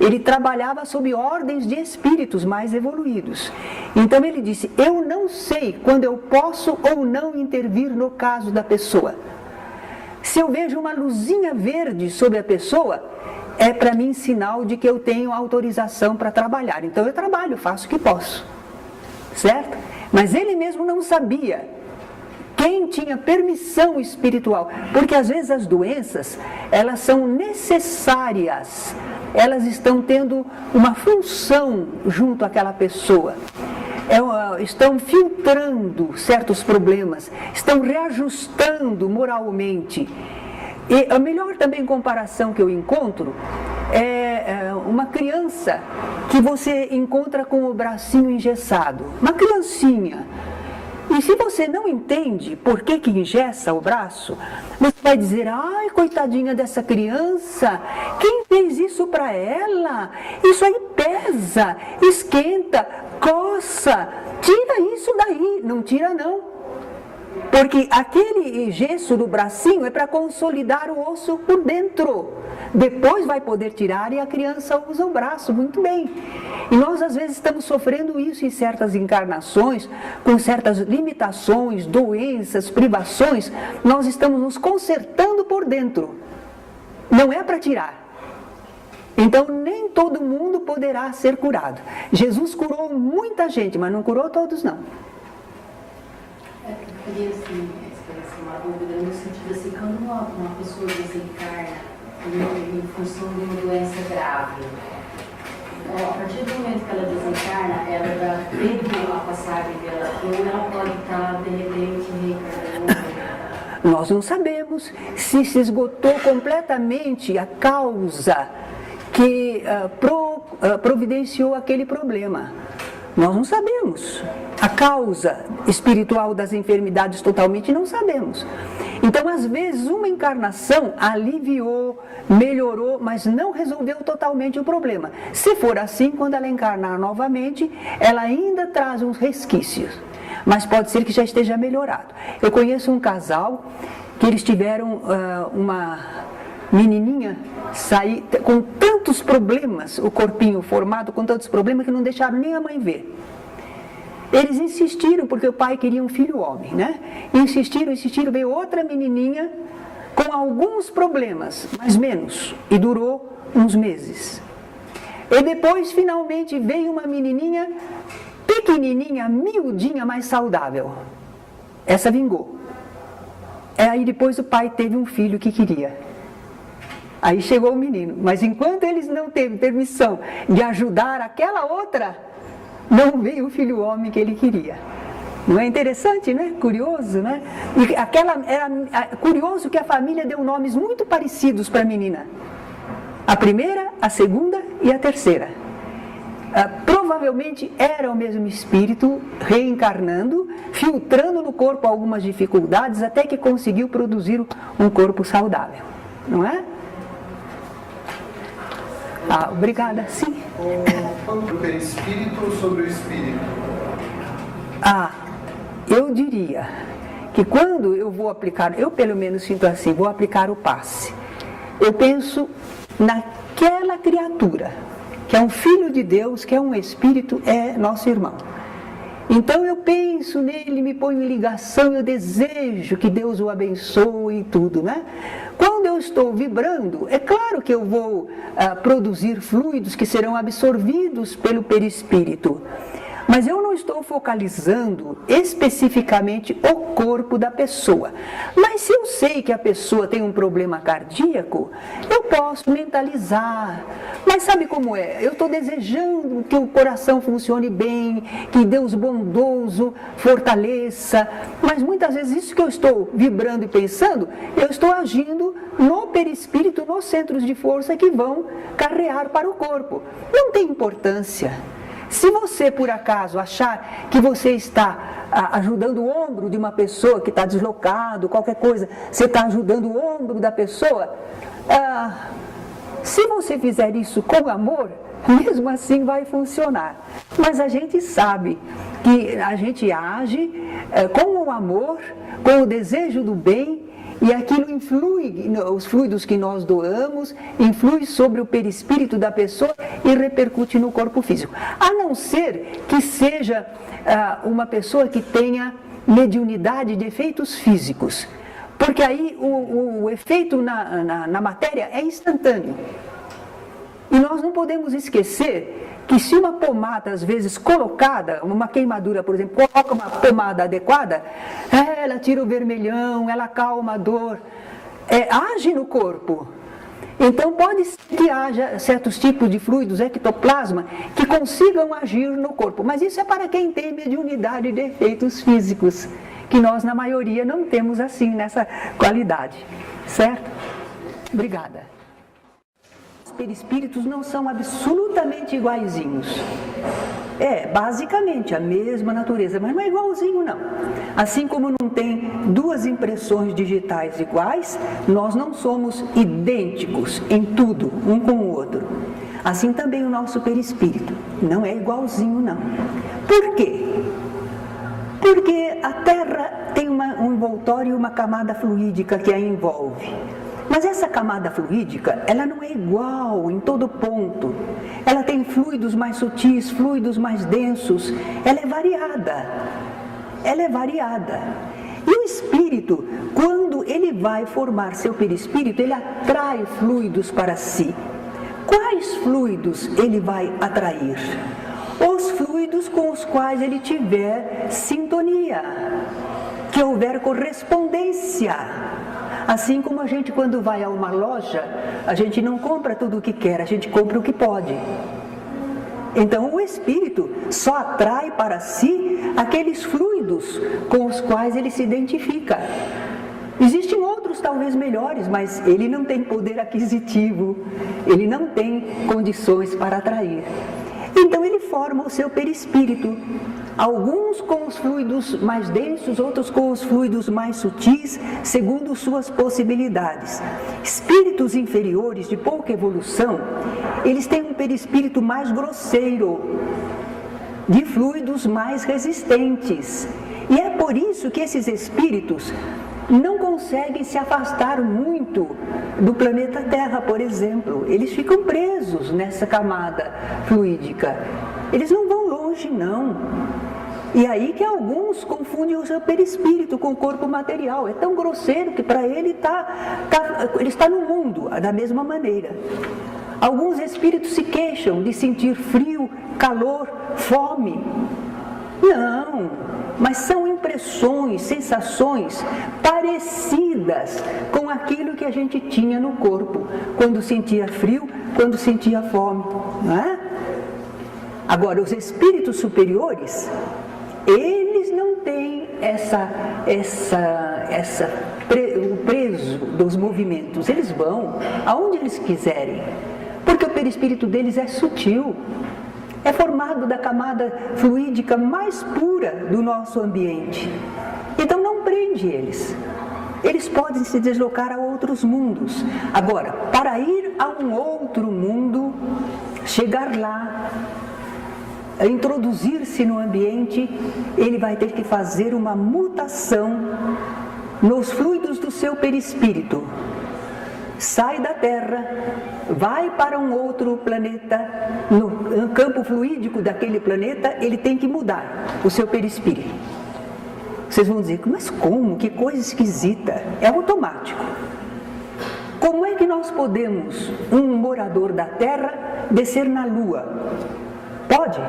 ele trabalhava sob ordens de espíritos mais evoluídos. Então ele disse, eu não sei quando eu posso ou não intervir no caso da pessoa. Se eu vejo uma luzinha verde sobre a pessoa, é para mim sinal de que eu tenho autorização para trabalhar. Então eu trabalho, faço o que posso. Certo? Mas ele mesmo não sabia quem tinha permissão espiritual. Porque às vezes as doenças, elas são necessárias. Elas estão tendo uma função junto àquela pessoa. Estão filtrando certos problemas, estão reajustando moralmente. E a melhor também comparação que eu encontro é uma criança que você encontra com o bracinho engessado, uma criancinha. E se você não entende por que engessa o braço, você vai dizer, ai, coitadinha dessa criança, quem fez isso para ela? Isso aí pesa, esquenta, coça, tira isso daí. Não tira não. Porque aquele gesso do bracinho é para consolidar o osso por dentro. Depois vai poder tirar e a criança usa o braço muito bem. E nós às vezes estamos sofrendo isso em certas encarnações, com certas limitações, doenças, privações. Nós estamos nos consertando por dentro. Não é para tirar. Então nem todo mundo poderá ser curado. Jesus curou muita gente, mas não curou todos não. Eu queria esclarecer uma dúvida no sentido assim, quando uma pessoa desencarna em função de uma doença grave, a partir do momento que ela desencarna, ela já teve a passagem dela, ou ela pode estar de repente reencarnando? Nós não sabemos se esgotou completamente a causa que providenciou aquele problema. Nós não sabemos. A causa espiritual das enfermidades totalmente não sabemos. Então, às vezes, uma encarnação aliviou, melhorou, mas não resolveu totalmente o problema. Se for assim, quando ela encarnar novamente, ela ainda traz uns resquícios. Mas pode ser que já esteja melhorado. Eu conheço um casal que eles tiveram uma menininha sair com tantos problemas, o corpinho formado com tantos problemas que não deixaram nem a mãe ver. Eles insistiram, porque o pai queria um filho homem, né? Insistiram, veio outra menininha com alguns problemas, mas menos, e durou uns meses. E depois, finalmente, veio uma menininha pequenininha, miudinha, mais saudável. Essa vingou. Aí depois o pai teve um filho que queria. Aí chegou o menino, mas enquanto eles não teve permissão de ajudar aquela outra, não veio o filho homem que ele queria. Não é interessante, né? Curioso, né? E curioso que a família deu nomes muito parecidos para a menina. A primeira, a segunda e a terceira. Provavelmente era o mesmo espírito reencarnando, filtrando no corpo algumas dificuldades, até que conseguiu produzir um corpo saudável. Não é? Obrigada. Sim. Falando do perispírito sobre o espírito. Eu diria que quando eu vou aplicar, eu pelo menos sinto assim, vou aplicar o passe. Eu penso naquela criatura, que é um filho de Deus, que é um espírito, é nosso irmão. Então eu penso nele, me ponho em ligação, eu desejo que Deus o abençoe e tudo, né? Quando eu estou vibrando, é claro que eu vou produzir fluidos que serão absorvidos pelo perispírito. Mas eu não estou focalizando especificamente o corpo da pessoa. Mas se eu sei que a pessoa tem um problema cardíaco, eu posso mentalizar. Mas sabe como é? Eu estou desejando que o coração funcione bem, que Deus bondoso fortaleça. Mas muitas vezes isso que eu estou vibrando e pensando, eu estou agindo no perispírito, nos centros de força que vão carrear para o corpo. Não tem importância. Se você, por acaso, achar que você está ajudando o ombro de uma pessoa que está deslocado, qualquer coisa, você está ajudando o ombro da pessoa, se você fizer isso com amor, mesmo assim vai funcionar. Mas a gente sabe que a gente age com o amor, com o desejo do bem, E aquilo influi, os fluidos que nós doamos, influi sobre o perispírito da pessoa e repercute no corpo físico. A não ser que seja uma pessoa que tenha mediunidade de efeitos físicos. Porque aí o efeito na matéria é instantâneo. E nós não podemos esquecer que se uma pomada, às vezes colocada, uma queimadura, por exemplo, coloca uma pomada adequada, ela tira o vermelhão, ela acalma a dor, age no corpo. Então pode ser que haja certos tipos de fluidos, ectoplasma, que consigam agir no corpo. Mas isso é para quem tem mediunidade de efeitos físicos, que nós, na maioria, não temos assim, nessa qualidade. Certo? Obrigada. Os perispíritos não são absolutamente iguaizinhos. Basicamente a mesma natureza, mas não é igualzinho não. Assim como não tem duas impressões digitais iguais, nós não somos idênticos em tudo, um com o outro. Assim também o nosso perispírito não é igualzinho não. Por quê? Porque a Terra tem um envoltório e uma camada fluídica que a envolve. Mas essa camada fluídica, ela não é igual em todo ponto. Ela tem fluidos mais sutis, fluidos mais densos. Ela é variada. Ela é variada. E o espírito, quando ele vai formar seu perispírito, ele atrai fluidos para si. Quais fluidos ele vai atrair? Os fluidos com os quais ele tiver sintonia, que houver correspondência. Assim como a gente, quando vai a uma loja, a gente não compra tudo o que quer, a gente compra o que pode. Então o espírito só atrai para si aqueles fluidos com os quais ele se identifica. Existem outros talvez melhores, mas ele não tem poder aquisitivo, ele não tem condições para atrair. Então ele forma o seu perispírito, alguns com os fluidos mais densos, outros com os fluidos mais sutis, segundo suas possibilidades. Espíritos inferiores de pouca evolução, eles têm um perispírito mais grosseiro, de fluidos mais resistentes. E é por isso que esses espíritos não conseguem se afastar muito do planeta Terra, por exemplo. Eles ficam presos nessa camada fluídica. Eles não vão longe, não. E aí que alguns confundem o seu perispírito com o corpo material. É tão grosseiro que para ele ele está no mundo da mesma maneira. Alguns espíritos se queixam de sentir frio, calor, fome. Não, mas são impressões, sensações parecidas com aquilo que a gente tinha no corpo, quando sentia frio, quando sentia fome, não é? Agora, os espíritos superiores, eles não têm o preso dos movimentos, eles vão aonde eles quiserem, porque o perispírito deles é sutil. É formado da camada fluídica mais pura do nosso ambiente. Então não prende eles. Eles podem se deslocar a outros mundos. Agora, para ir a um outro mundo, chegar lá, introduzir-se no ambiente, ele vai ter que fazer uma mutação nos fluidos do seu perispírito. Sai da Terra, vai para um outro planeta, no campo fluídico daquele planeta, ele tem que mudar o seu perispírito. Vocês vão dizer, mas como? Que coisa esquisita. É automático. Como é que nós podemos, um morador da Terra, descer na Lua? Pode?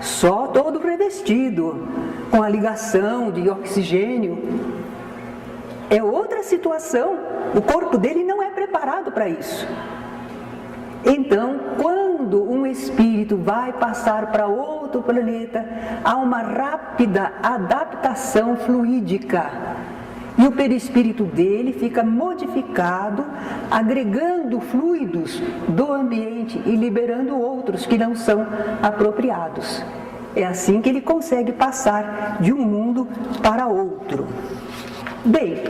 Só todo revestido, com a ligação de oxigênio. É outra situação, o corpo dele não é preparado para isso. Então, quando um espírito vai passar para outro planeta, há uma rápida adaptação fluídica. E o perispírito dele fica modificado, agregando fluidos do ambiente e liberando outros que não são apropriados. É assim que ele consegue passar de um mundo para outro. Bem,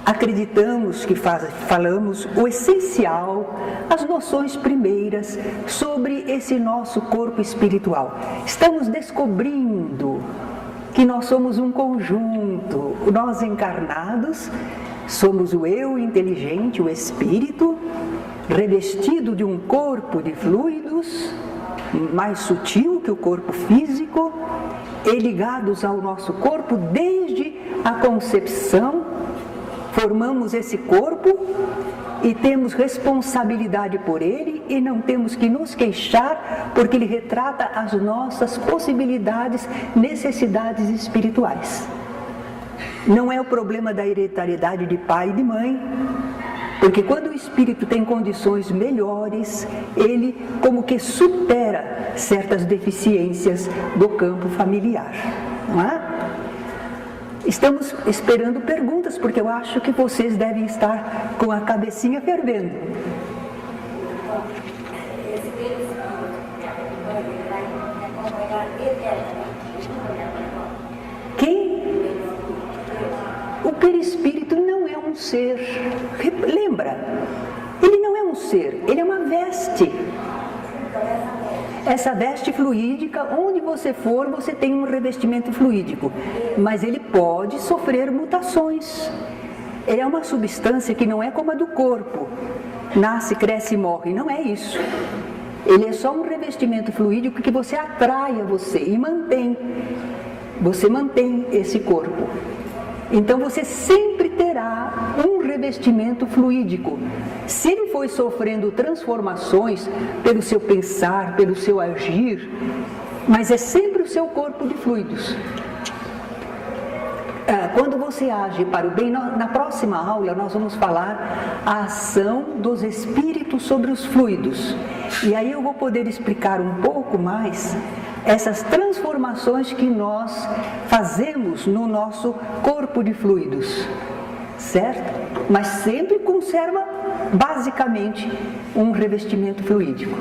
acreditamos que falamos o essencial, as noções primeiras sobre esse nosso corpo espiritual. Estamos descobrindo que nós somos um conjunto, nós encarnados, Somos o eu inteligente, o espírito, revestido de um corpo de fluidos, mais sutil que o corpo físico, e ligados ao nosso corpo desde a concepção. Formamos esse corpo e temos responsabilidade por ele e não temos que nos queixar, porque ele retrata as nossas possibilidades, necessidades espirituais. Não é o problema da hereditariedade de pai e de mãe, porque quando o espírito tem condições melhores, ele como que supera certas deficiências do campo familiar, não é? Estamos esperando perguntas, porque eu acho que vocês devem estar com a cabecinha fervendo. Esse perispírito vai acompanhar eternamente. Quem? O perispírito não é um ser. Lembra? Ele não é um ser, ele é uma veste. Essa veste fluídica, onde você for, você tem um revestimento fluídico, mas ele pode sofrer mutações. Ele é uma substância que não é como a do corpo, nasce, cresce e morre, não é isso. Ele é só um revestimento fluídico que você atrai a você e mantém. Você mantém esse corpo. Então você sempre terá um revestimento fluídico. Se ele foi sofrendo transformações pelo seu pensar, pelo seu agir, mas é sempre o seu corpo de fluidos. Quando você age para o bem, na próxima aula nós vamos falar a ação dos espíritos sobre os fluidos. E aí eu vou poder explicar um pouco mais essas transformações que nós fazemos no nosso corpo de fluidos, certo? Mas sempre conserva, basicamente, um revestimento fluídico.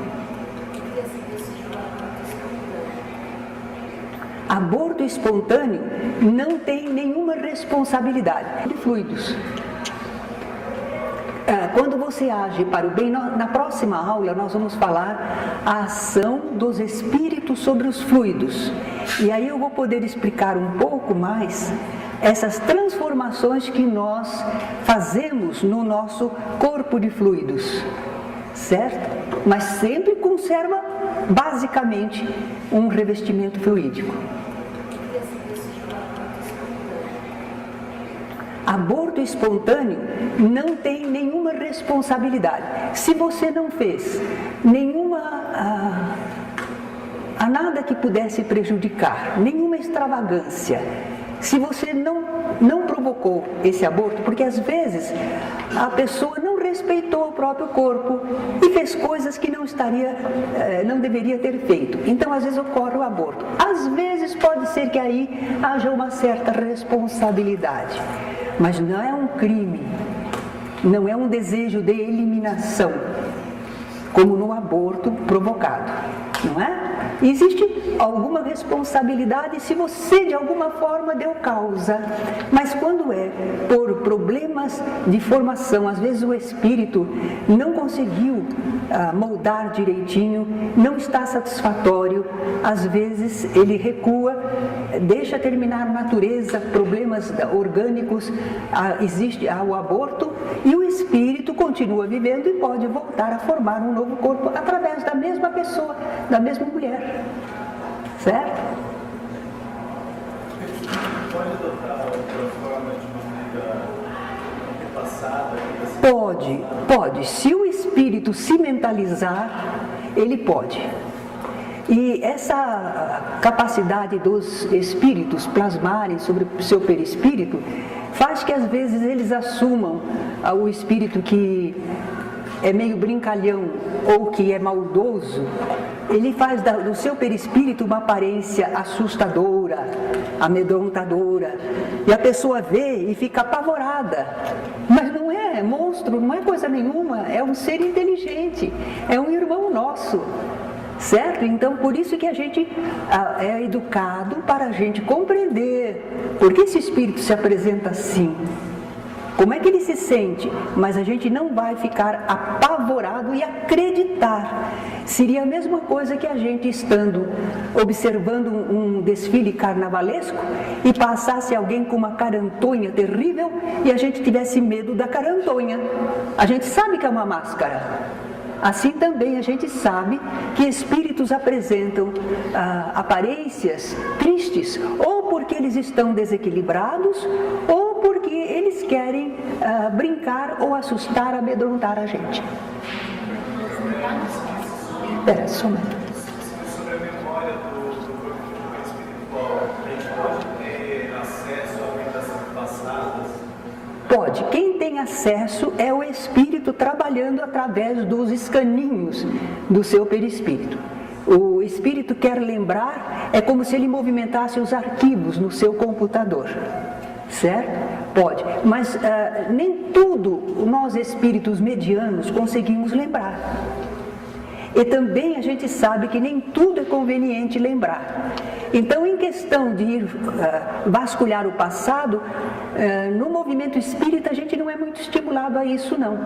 Aborto espontâneo não tem nenhuma responsabilidade de fluidos. Quando você age para o bem, na próxima aula nós vamos falar a ação dos espíritos sobre os fluidos. E aí eu vou poder explicar um pouco mais essas transformações que nós fazemos no nosso corpo de fluidos, certo? Mas sempre conserva, basicamente, um revestimento fluídico. Aborto espontâneo não tem nenhuma responsabilidade. Se você não fez nada que pudesse prejudicar, nenhuma extravagância, se você não provocou esse aborto, porque às vezes a pessoa não respeitou o próprio corpo e fez coisas que não deveria ter feito. Então às vezes ocorre o aborto. Às vezes pode ser que aí haja uma certa responsabilidade. Mas não é um crime, não é um desejo de eliminação, como no aborto provocado, não é? Existe alguma responsabilidade se você de alguma forma deu causa, mas quando é por problemas de formação, às vezes o espírito não conseguiu moldar direitinho, não está satisfatório, às vezes ele recua, deixa terminar a natureza, problemas orgânicos, existe o aborto e o espírito continua vivendo e pode voltar a formar um novo corpo através da mesma pessoa, da mesma mulher. Certo? Pode adotar outra forma de maneira repassada? Pode. Se o espírito se mentalizar, ele pode. E essa capacidade dos espíritos plasmarem sobre o seu perispírito faz que às vezes eles assumam o espírito que é meio brincalhão ou que é maldoso. Ele faz do seu perispírito uma aparência assustadora, amedrontadora, e a pessoa vê e fica apavorada. Mas não é monstro, não é coisa nenhuma, é um ser inteligente, é um irmão nosso, certo? Então por isso que a gente é educado para a gente compreender por que esse espírito se apresenta assim. Como é que ele se sente? Mas a gente não vai ficar apavorado e acreditar. Seria a mesma coisa que a gente estando observando um desfile carnavalesco e passasse alguém com uma carantonha terrível e a gente tivesse medo da carantonha. A gente sabe que é uma máscara. Assim também a gente sabe que espíritos apresentam aparências tristes, ou porque eles estão desequilibrados, ou porque eles querem brincar ou assustar, amedrontar a gente. Espera, só um momento. Sobre a memória do corpo espiritual, a gente pode ter acesso a vidas passadas? Pode. Quem tem acesso é o espírito trabalhando através dos escaninhos do seu perispírito. O espírito quer lembrar, é como se ele movimentasse os arquivos no seu computador. Certo? Pode. Mas nem tudo nós espíritos medianos conseguimos lembrar. E também a gente sabe que nem tudo é conveniente lembrar. Então, em questão de ir vasculhar o passado, no movimento espírita a gente não é muito estimulado a isso, não.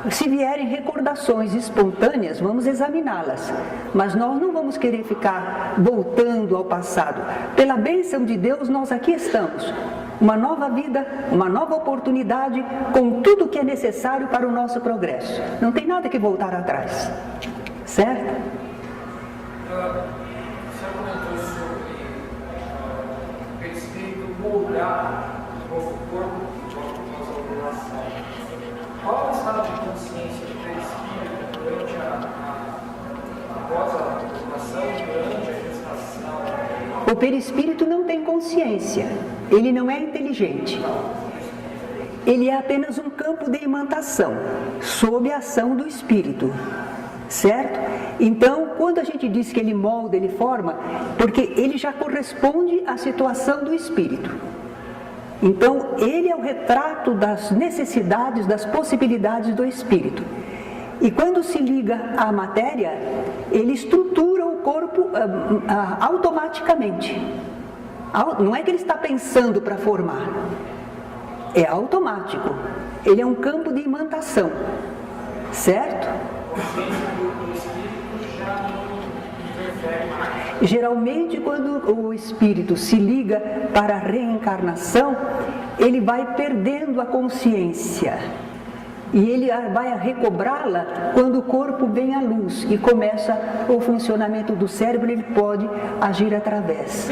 Se vierem recordações espontâneas, vamos examiná-las. Mas nós não vamos querer ficar voltando ao passado. Pela bênção de Deus, nós aqui estamos. Uma nova vida, uma nova oportunidade, com tudo o que é necessário para o nosso progresso. Não tem nada que voltar atrás. Certo? Você comentou sobre o perispírito moldar o novo corpo após a ovulação. Qual é o estado de consciência do perispírito durante após a ovulação, durante a gestação? O perispírito não tem consciência, ele não é inteligente. Ele é apenas um campo de imantação, sob a ação do espírito. Certo? Então, quando a gente diz que ele molda, ele forma, porque ele já corresponde à situação do espírito. Então, ele é o retrato das necessidades, das possibilidades do espírito. E quando se liga à matéria, ele estrutura o corpo automaticamente. Não é que ele está pensando para formar, é automático. Ele é um campo de imantação. Certo? Geralmente, quando o espírito se liga para a reencarnação, ele vai perdendo a consciência e ele vai recobrá-la quando o corpo vem à luz e começa o funcionamento do cérebro, ele pode agir através.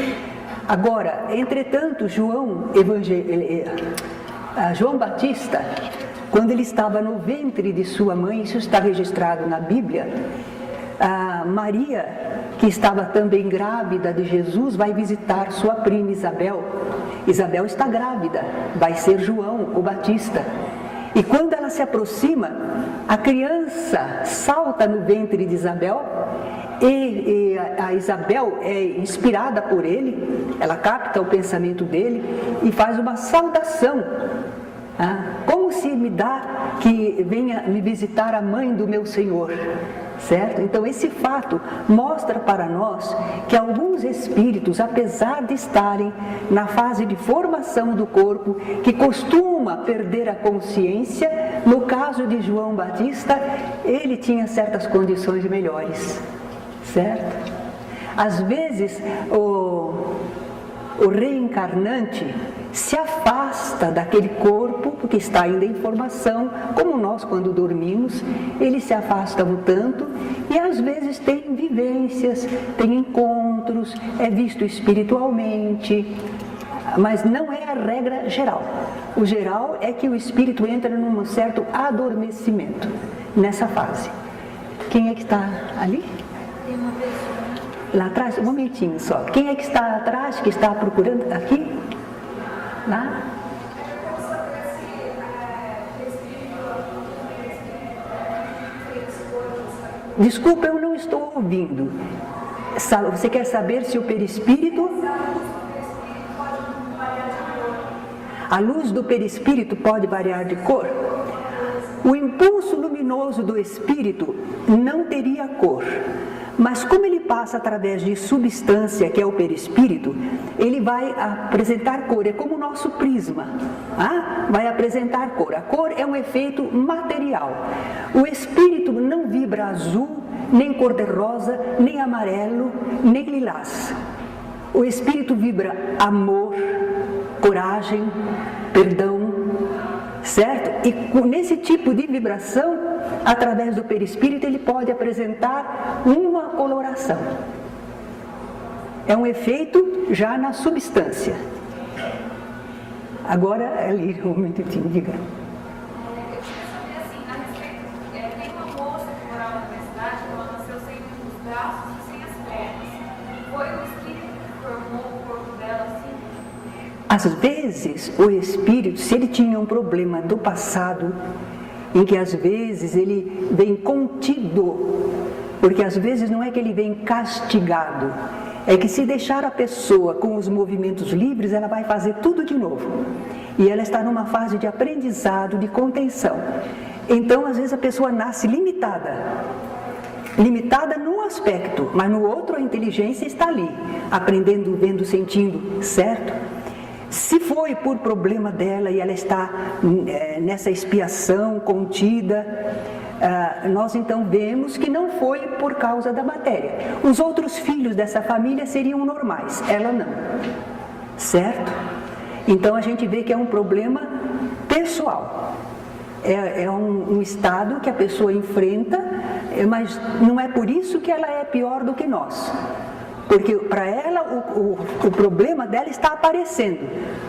Agora, entretanto, João Batista, quando ele estava no ventre de sua mãe, isso está registrado na Bíblia, a Maria, que estava também grávida de Jesus, vai visitar sua prima Isabel. Isabel está grávida, vai ser João o Batista. E quando ela se aproxima, a criança salta no ventre de Isabel e a Isabel é inspirada por ele, ela capta o pensamento dele e faz uma saudação. Como se me dá que venha me visitar a mãe do meu Senhor, certo? Então esse fato mostra para nós que alguns espíritos, apesar de estarem na fase de formação do corpo, que costuma perder a consciência, no caso de João Batista, ele tinha certas condições melhores, certo? Às vezes o reencarnante se afasta daquele corpo, porque está ainda em formação, como nós quando dormimos, eles se afastam um tanto e às vezes tem vivências, tem encontros, é visto espiritualmente, mas não é a regra geral. O geral é que o espírito entra num certo adormecimento nessa fase. Quem é que está ali? Tem uma pessoa. Lá atrás, um momentinho só. Quem é que está atrás, que está procurando aqui? Lá? Desculpa, eu não estou ouvindo. Você quer saber se o perispírito... A luz do perispírito pode variar de cor? O impulso luminoso do espírito não teria cor, Mas como ele passa através de substância, que é o perispírito, ele vai apresentar cor, é como o nosso prisma, vai apresentar cor. A cor é um efeito material. O espírito não vibra azul, nem cor-de-rosa, nem amarelo, nem lilás. O espírito vibra amor, coragem, perdão, certo? E nesse tipo de vibração, através do perispírito, ele pode apresentar uma coloração. É um efeito já na substância. Agora, ali, um minutinho, diga. Tem uma moça que morava na minha cidade, ela nasceu sem os braços e sem as pernas. Foi o espírito que formou o corpo dela assim? Às vezes, o espírito, se ele tinha um problema do passado, em que às vezes ele vem contido, porque às vezes não é que ele vem castigado, é que se deixar a pessoa com os movimentos livres, ela vai fazer tudo de novo. E ela está numa fase de aprendizado, de contenção. Então, às vezes a pessoa nasce limitada. Limitada num aspecto, mas no outro a inteligência está ali, aprendendo, vendo, sentindo, certo? Se foi por problema dela e ela está nessa expiação contida, nós então vemos que não foi por causa da matéria. Os outros filhos dessa família seriam normais, ela não, certo? Então a gente vê que é um problema pessoal. É um estado que a pessoa enfrenta, mas não é por isso que ela é pior do que nós. Porque para ela o problema dela está aparecendo.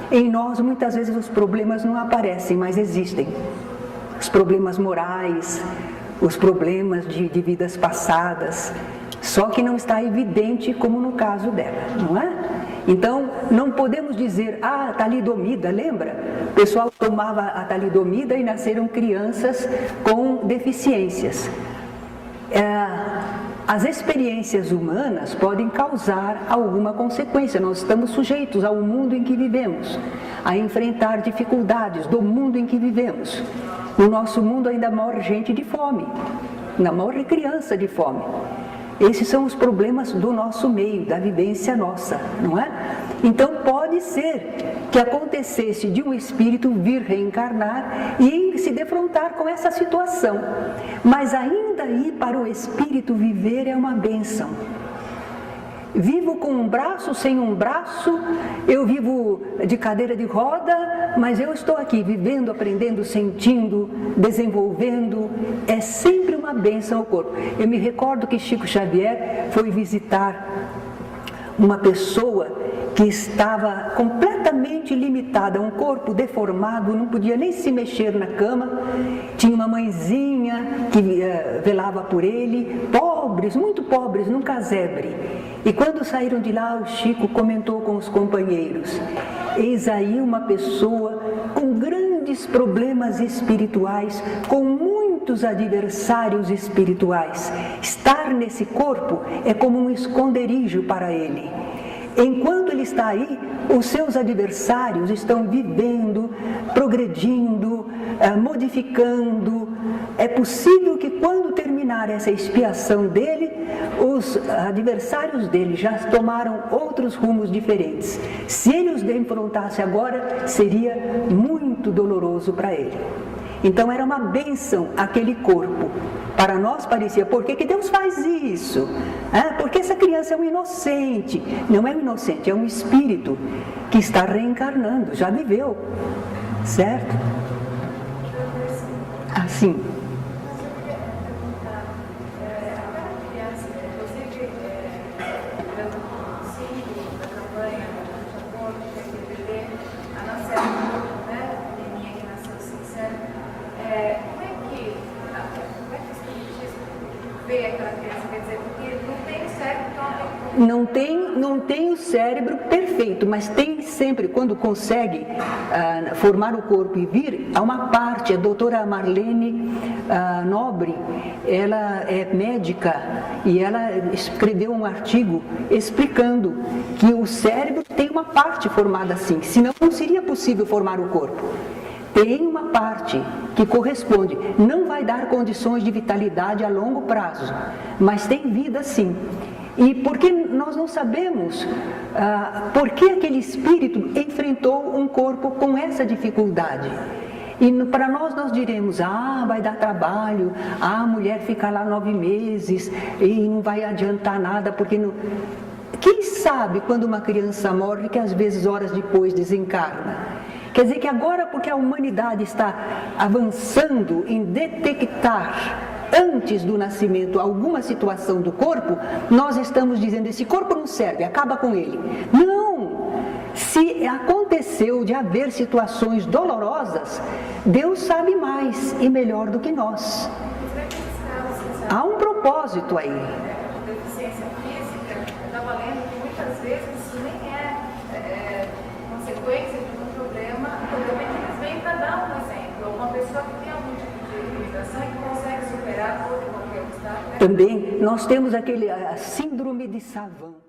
Em nós muitas vezes os problemas não aparecem, mas existem. Os problemas morais, os problemas de vidas passadas, só que não está evidente como no caso dela, não é? Então não podemos dizer, talidomida, lembra? O pessoal tomava a talidomida e nasceram crianças com deficiências. As experiências humanas podem causar alguma consequência. Nós estamos sujeitos ao mundo em que vivemos, a enfrentar dificuldades do mundo em que vivemos. No nosso mundo ainda morre gente de fome, ainda morre criança de fome. Esses são os problemas do nosso meio, da vivência nossa, não é? Então pode ser que acontecesse de um espírito vir reencarnar e se defrontar com essa situação. Mas ainda aí para o espírito viver é uma bênção. Vivo com um braço, sem um braço, eu vivo de cadeira de roda, mas eu estou aqui vivendo, aprendendo, sentindo, desenvolvendo. É sempre uma bênção ao corpo. Eu me recordo que Chico Xavier foi visitar uma pessoa que estava completamente limitada, um corpo deformado, não podia nem se mexer na cama, tinha uma mãezinha que velava por ele, pobres, muito pobres, num casebre. E quando saíram de lá, o Chico comentou com os companheiros: eis aí uma pessoa com grandes problemas espirituais, com muitos adversários espirituais. Estar nesse corpo é como um esconderijo para ele. Enquanto ele está aí, os seus adversários estão vivendo, progredindo, modificando. É possível que quando terminar essa expiação dele, os adversários dele já tomaram outros rumos diferentes. Se ele os defrontasse agora, seria muito doloroso para ele. Então era uma bênção aquele corpo. Para nós parecia, por que Deus faz isso? Porque essa criança é um inocente. Não é um inocente, é um espírito que está reencarnando, já viveu, certo? Assim. Não tem o cérebro perfeito, mas tem sempre, quando consegue formar o corpo e vir, há uma parte, a doutora Marlene Nobre, ela é médica e ela escreveu um artigo explicando que o cérebro tem uma parte formada assim, senão não seria possível formar o corpo. Tem uma parte que corresponde, não vai vai dar condições de vitalidade a longo prazo, mas tem vida sim. E porque nós não sabemos por que aquele espírito enfrentou um corpo com essa dificuldade. E para nós diremos, vai dar trabalho, a mulher fica lá 9 meses e não vai adiantar nada, porque não... Quem sabe quando uma criança morre, que às vezes horas depois desencarna? Quer dizer que agora, porque a humanidade está avançando em detectar antes do nascimento alguma situação do corpo, nós estamos dizendo, esse corpo não serve, acaba com ele. Não! Se aconteceu de haver situações dolorosas, Deus sabe mais e melhor do que nós. Há um propósito aí. Deficiência física, eu estava lendo que muitas vezes isso nem é consequência de um problema é que eles vêm para dar um exemplo. Uma pessoa que tem algum tipo de limitação e que consegue superar todo qualquer obstáculo. Também nós temos a síndrome de Savant.